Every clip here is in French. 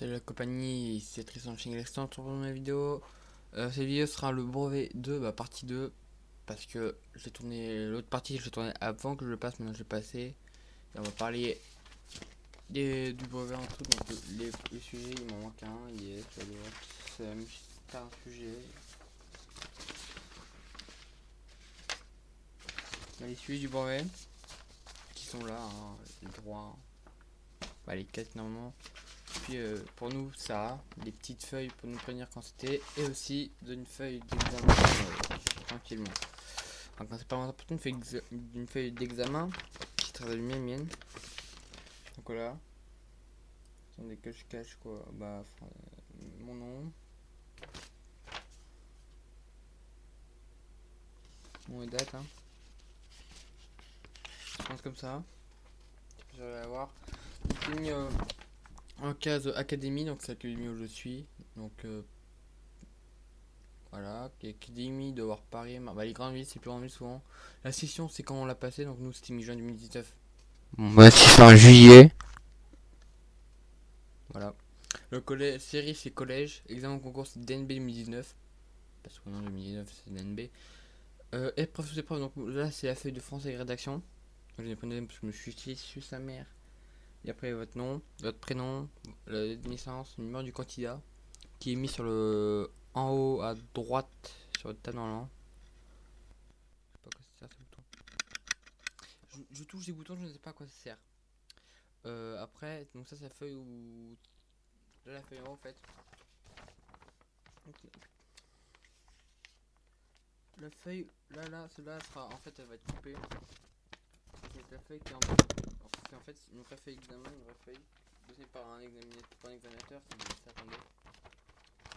Salut la compagnie, c'est Tristan Ching Lextan pour ma vidéo. Cette vidéo sera le brevet 2, partie 2. Parce que j'ai tourné l'autre partie, je l'ai tourné avant que je le passe, maintenant je l'ai passé. Et on va parler du brevet en tout. Donc les sujets, il m'en manque un, yes, c'est un sujet. Il y a les sujets du brevet qui sont là, hein, les droits, les 4 normalement. Puis pour nous, ça, des petites feuilles pour nous prévenir quand c'était, et aussi d'une feuille d'examen tranquillement. Donc c'est pas vraiment important d'une feuille d'examen qui traduit la mienne. Donc voilà. Attendez que je cache quoi. Mon nom. Mon date. Hein. Je pense comme ça. Je vais avoir. J'ai mis en case académie, donc c'est l'académie où je suis. Donc voilà. Académie de voir Paris. Les grandes villes, c'est plus grandes villes souvent. La session, c'est quand on l'a passé, donc nous c'était mi-juin 2019. Moi, si c'est en juillet. Voilà. Le collège, série c'est collège. Examen concours c'est DNB 2019. Parce que en 2019 c'est DNB. Épreuve sous épreuve, donc là c'est la feuille de français et rédaction. Donc, je vais prendre parce que je me suis sur sa mère. Et après votre nom, votre prénom, la naissance, le numéro du candidat qui est mis sur le en haut à droite sur votre table normalement. Je sais pas à quoi ça sert ce bouton. Je touche des boutons, je ne sais pas à quoi ça sert. Après, donc ça c'est la feuille où. Là la feuille en haut en fait. La feuille, celle-là sera en fait elle va être coupée. C'est la feuille qui est en bas. C'est en fait une vraie feuille d'examen, une vraie feuille donnée par un examinateur. Ça, attendez.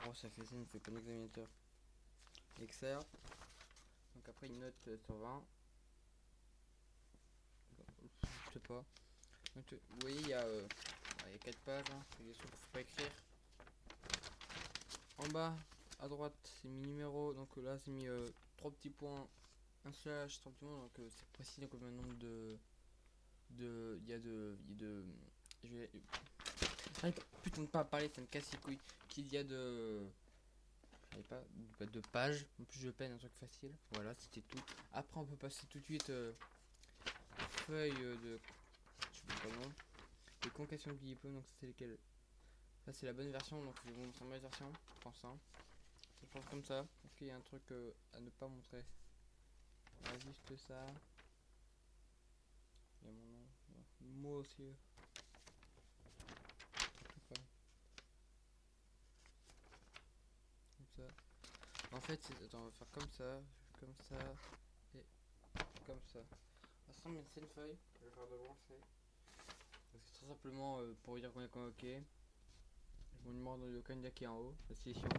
Oh, ça fait ça, une feuille comme examinateur. Excel. Donc après une note sur 20. Je sais pas. Donc, vous voyez, il y a 4 pages. Hein. Il y a des trucs qu'il faut pas écrire. En bas, à droite, c'est mis numéro. Donc là, c'est mis 3 petits points, un slash, 3 petits points. Donc c'est précis. Donc le nombre de. Il y a de. Je vais. Putain de pas parler, ça me casse les couilles. Qu'il y a de. J'avais pas de pages. En plus, je peine un truc facile. Voilà, c'était tout. Après, on peut passer tout de suite feuille de. Je sais pas le nom. Les concassons de diplôme. Donc, c'est lesquelles. Ça, c'est la bonne version. Donc, je vais vous montrer ma version. Je pense. Hein. Ça pense comme ça. Est-ce qu'il y a un truc à ne pas montrer? Juste ça. Il y a mon nom. Moi aussi. Tout pas. Comme ça. En fait, attends, on va faire comme ça. Et comme ça. Ça ressemble, c'est une feuille. Je vais faire de blanc, c'est. C'est très simplement pour dire qu'on est convoqué. Mon numéro de candidat qui est en haut, la sélection.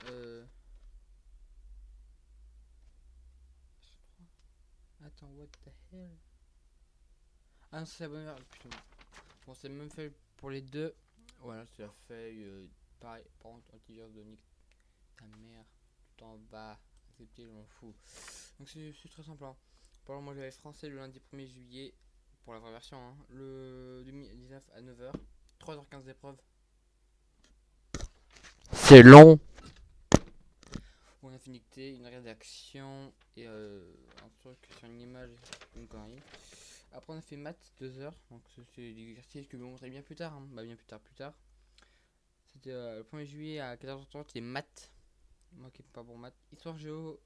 Euh... Attends, what the hell? Ah non, c'est la bonne version. Putain. Bon, c'est la même feuille pour les deux. Voilà, c'est la feuille. Pareil, par contre, intelligence de Nick. Ta mère, tout en bas. Accepter, je m'en fous. Donc c'est très simple. Hein. Par exemple, moi j'avais français le lundi 1er juillet. Pour la vraie version. Hein. Le 2019 à 9h. 3h15 d'épreuve. C'est long. On a fait dicter une rédaction et un truc sur une image, une connerie. Après on a fait maths 2 heures, donc c'est l'exercice que je vous montrerai bien plus tard. Hein. Bien plus tard. C'était le 1er juillet à 14h30, les maths. Moi qui n'ai pas bon maths. Histoire géo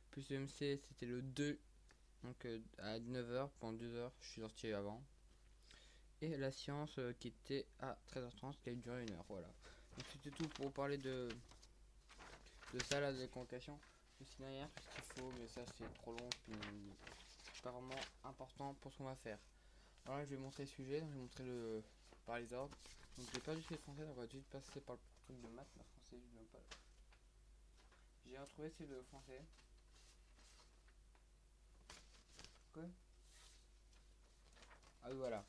plus EMC, c'était le 2, donc à 9h pendant 2 heures. Je suis sorti avant. Et la science qui était à 13h30, qui a duré 1 heure. Voilà. Donc c'était tout pour parler de ça là, des convocations. Sinon, il y a tout ce qu'il faut, mais ça c'est trop long, puis c'est pas vraiment important pour ce qu'on va faire. Alors là, je vais montrer le sujet, donc je vais montrer par les ordres. Donc j'ai pas du tout le français, donc on va juste passer par le truc de maths, mais français, je viens pas. J'ai retrouvé celui de français. Quoi? Ah oui, voilà.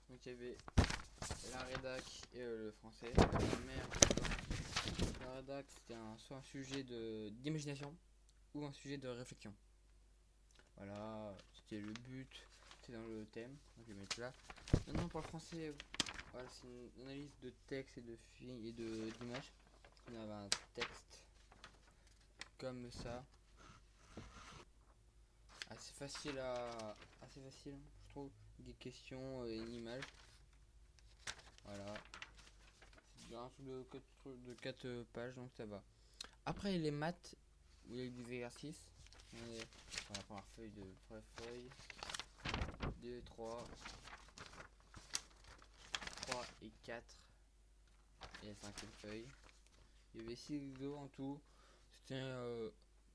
Donc il y avait la rédac et le français. La rédac, c'était soit un sujet d'imagination ou un sujet de réflexion. Voilà, c'était le but, c'était dans le thème, donc je vais mettre là. Maintenant pour le français, Voilà, c'est une analyse de texte et d'images. On avait un texte comme ça, assez facile, je trouve. Des questions et une image. Voilà, c'est un truc de 4 pages, donc ça va. Après les maths, où il y a des exercices. On est sur la première feuille, 2, 3 et 4. Et la cinquième feuille. Il y avait 6 exos en tout. C'était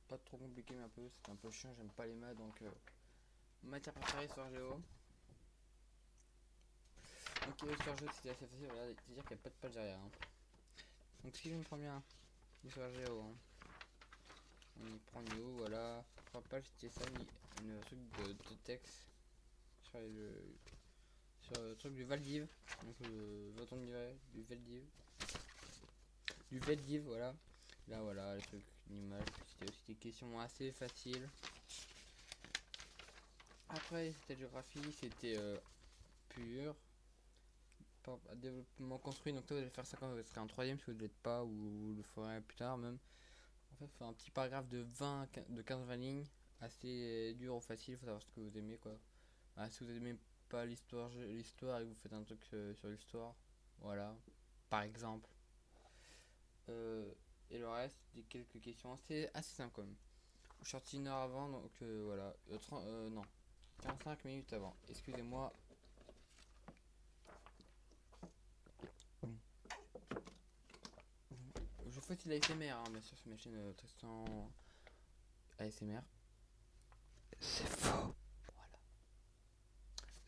pas trop compliqué, mais c'était un peu chiant. J'aime pas les maths, donc matière préférée sur géo. Donc l'histoire géo c'était assez facile, voilà, c'est-à-dire qu'il n'y a pas de page derrière. Hein. Donc si je me prends bien l'histoire géo, hein. On y prend Néo, voilà. 3 pages, c'était ça, une truc de texte sur le truc du Valdiv. Donc le bâton de livret du Valdiv. Du Valdiv, voilà. Là, voilà, le truc, une image. C'était aussi des questions assez faciles. Après, c'était géographie, c'était pur. Développement construit, donc toi vous allez faire ça quand vous serez en troisième si vous ne l'êtes pas, ou vous le ferez plus tard même. En fait, faut un petit paragraphe de 15-20 lignes, assez dur ou facile, il faut savoir ce que vous aimez quoi. Si vous aimez pas l'histoire et que vous faites un truc sur l'histoire, voilà, par exemple. Et le reste, des quelques questions, c'est assez simple quand même. Je suis sorti une heure avant, donc voilà, non, 45 minutes avant, excusez-moi. Je fais aussi de l'ASMR, hein, bien sûr, sur ma chaîne Tristan ASMR. C'est faux. Voilà.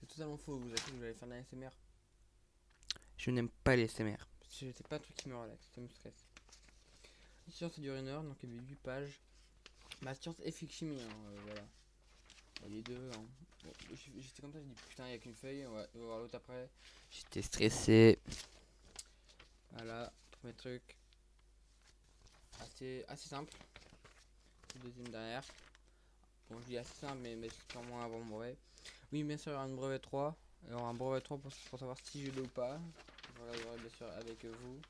C'est totalement faux, vous avez cru que j'allais faire de l'ASMR. Je n'aime pas les SMR. C'est pas un truc qui me relaxe, ça me stresse. Ici, ça dure une heure, donc il y avait 8 pages. Ma science et physique chimie, hein, voilà. Et les deux, hein. Bon, j'étais comme ça, j'ai dit putain, il n'y a qu'une feuille, on va voir l'autre après. J'étais stressé. Voilà, premier truc. Assez simple. Le deuxième derrière. Bon, je dis assez simple, mais c'est sûrement avant mon brevet. Oui, bien sûr, il y aura un brevet 3. Il y aura un brevet 3 pour savoir si je l'ai ou pas. Je regarderai bien sûr avec vous.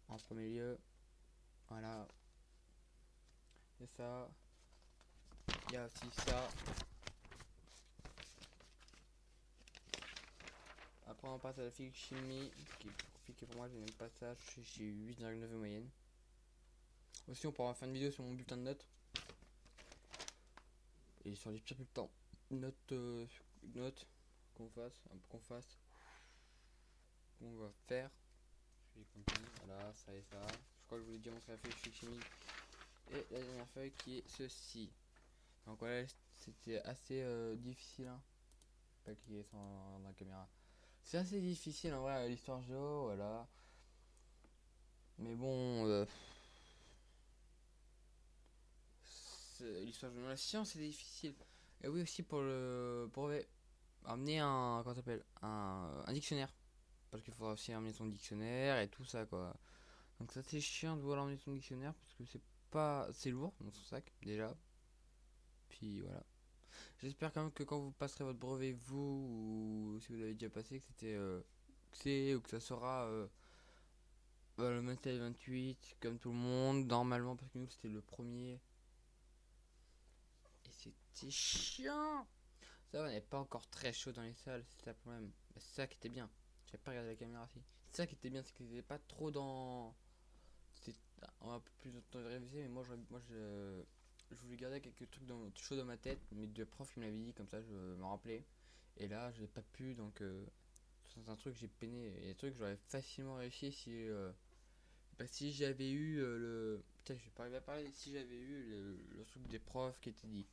En premier lieu. Voilà. Et ça. Il y a aussi ça. Après, on passe à la physique chimie. Qui est compliqué pour moi, je n'aime pas ça. J'ai 8,9 de moyenne. Aussi, on pourra faire une vidéo sur mon bulletin de notes. Et sur les pires bulletins. Notes qu'on fasse. Qu'on va faire. Voilà, ça et ça. Je crois que je voulais dire montrer la feuille physique chimie. Et la dernière feuille qui est ceci. Donc voilà, c'était assez difficile. Hein. Pas cliquer sur la caméra. C'est assez difficile en vrai, l'histoire géo, voilà. Mais bon, l'histoire géo, la science c'est difficile. Et oui aussi pour amener un, comment ça s'appelle, un dictionnaire. Parce qu'il faudra aussi amener son dictionnaire et tout ça quoi. Donc ça c'est chiant de vouloir emmener son dictionnaire parce que c'est lourd dans son sac déjà. Puis voilà. J'espère quand même que quand vous passerez votre brevet vous, ou si vous l'avez déjà passé, que ou que ça sera le 27-28 comme tout le monde normalement, parce que nous c'était le premier et c'était chiant. Ça va, on n'est pas encore très chaud dans les salles, c'est ça le problème. Bah, c'est ça qui était bien. J'avais pas regardé la caméra si. C'est ça qui était bien, c'est qu'ils étaient pas trop dans. C'était un peu plus de temps de réviser, mais je voulais garder quelques trucs chaud dans ma tête, mais deux profs qui me l'avaient dit, comme ça je me rappelais. Et là, j'ai pas pu, donc c'est un truc j'ai peiné. Et des trucs j'aurais facilement réussi si j'avais eu le. Putain, je vais pas arriver à parler. Si j'avais eu le truc des profs qui était dit.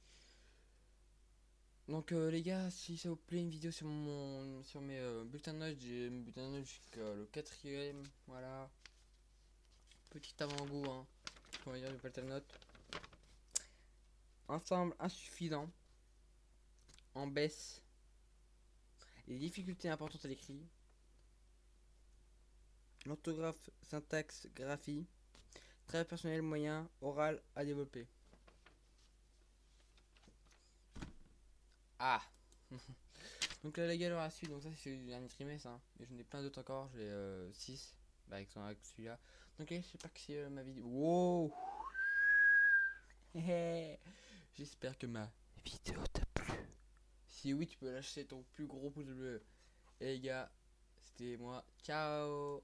Donc les gars, si ça vous plaît une vidéo sur mes bulletins de notes, j'ai mes bulletins de notes jusqu'à le quatrième, voilà. Petit avant-goût, hein. On va dire du bulletin de notes. Ensemble insuffisant. En baisse. Les difficultés importantes à l'écrit. L'orthographe, syntaxe, graphie. Trait personnel moyen, oral à développer. Ah Donc là les gars, alors à suite, donc ça c'est le dernier trimestre, hein. Et j'en ai plein d'autres encore, j'ai 6 bah, avec celui-là. Donc j'espère que c'est ma vidéo. Wow. J'espère que ma Vidéo t'a plu. si oui, tu peux lâcher ton plus gros pouce bleu. Et les gars, c'était moi. Ciao.